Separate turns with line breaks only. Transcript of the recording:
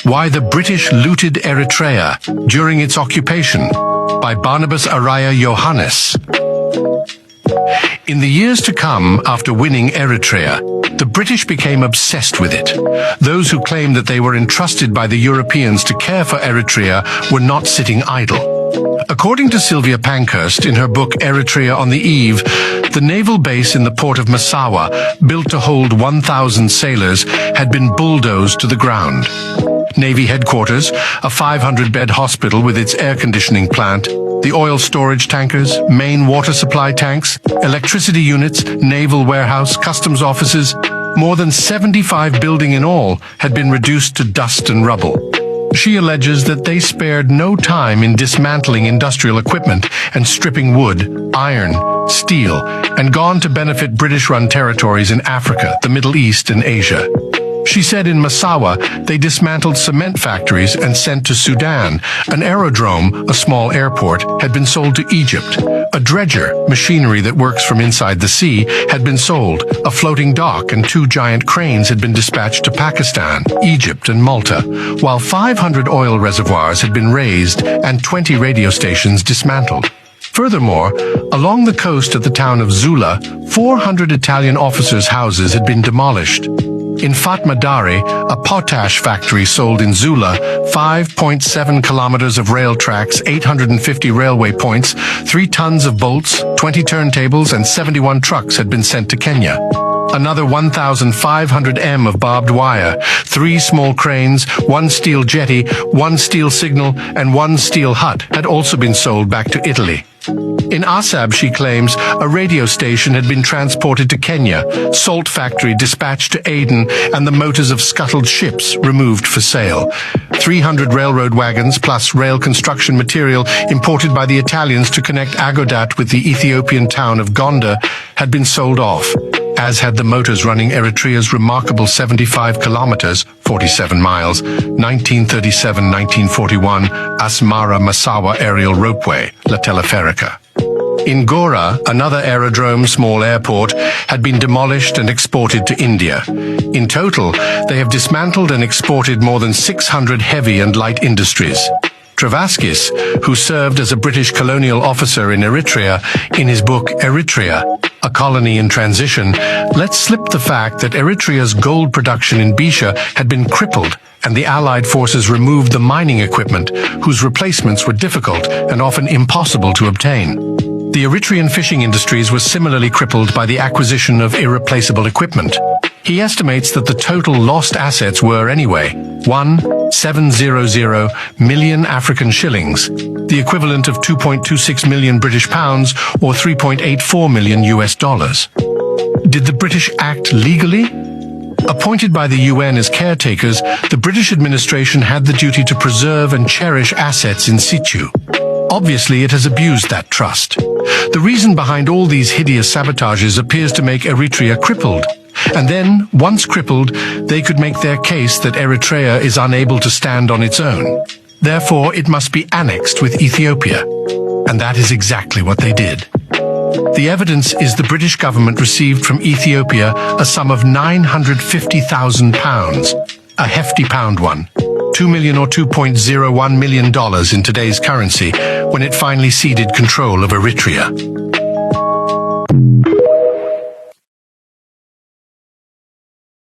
Why the British looted Eritrea during its occupation, by Barnabas Araya Johannes. In the years to come after winning Eritrea, the British became obsessed with it. Those who claimed that they were entrusted by the Europeans to care for Eritrea were not sitting idle. According to Sylvia Pankhurst in her book Eritrea on the Eve, the naval base in the port of Massawa, built to hold 1,000 sailors, had been bulldozed to the ground. Navy headquarters, a 500-bed hospital with its air conditioning plant, the oil storage tankers, main water supply tanks, electricity units, naval warehouse, customs offices, more than 75 buildings in all had been reduced to dust and rubble. She alleges that they spared no time in dismantling industrial equipment and stripping wood, iron, steel, and gone to benefit British-run territories in Africa, the Middle East, and Asia. She said in Massawa, they dismantled cement factories and sent to Sudan. An aerodrome, a small airport, had been sold to Egypt. A dredger, machinery that works from inside the sea, had been sold. A floating dock and 2 giant cranes had been dispatched to Pakistan, Egypt, and Malta, while 500 oil reservoirs had been raised and 20 radio stations dismantled. Furthermore, along the coast of the town of Zula, 400 Italian officers' houses had been demolished. In Fatma Dari, a potash factory sold in Zula, 5.7 kilometers of rail tracks, 850 railway points, 3 tons of bolts, 20 turntables, and 71 trucks had been sent to Kenya. Another 1,500 m of barbed wire, 3 small cranes, 1 steel jetty, 1 steel signal, and 1 steel hut had also been sold back to Italy. In Assab, she claims, a radio station had been transported to Kenya, salt factory dispatched to Aden, and the motors of scuttled ships removed for sale. 300 railroad wagons plus rail construction material imported by the Italians to connect Agodat with the Ethiopian town of Gondar had been sold off, as had the motors running Eritrea's remarkable 75 kilometers, 47 miles, 1937-1941 Asmara-Massawa aerial ropeway, La Teleferica. In Gora, another aerodrome, small airport, had been demolished and exported to India. In total, they have dismantled and exported more than 600 heavy and light industries. Travaskis, who served as a British colonial officer in Eritrea, in his book Eritrea, A Colony in Transition, lets slip the fact that Eritrea's gold production in Bisha had been crippled, and the Allied forces removed the mining equipment, whose replacements were difficult and often impossible to obtain. The Eritrean fishing industries were similarly crippled by the acquisition of irreplaceable equipment. He estimates that the total lost assets were anyway 1,700 million African shillings, the equivalent of 2.26 million British pounds or 3.84 million US dollars. Did the British act legally? Appointed by the UN as caretakers, the British administration had the duty to preserve and cherish assets in situ. Obviously, it has abused that trust. The reason behind all these hideous sabotages appears to make Eritrea crippled. And then, once crippled, they could make their case that Eritrea is unable to stand on its own. Therefore, it must be annexed with Ethiopia. And that is exactly what they did. The evidence is the British government received from Ethiopia a sum of £950,000, a hefty pound one, $2 million or $2.01 million in today's currency, when it finally ceded control of Eritrea.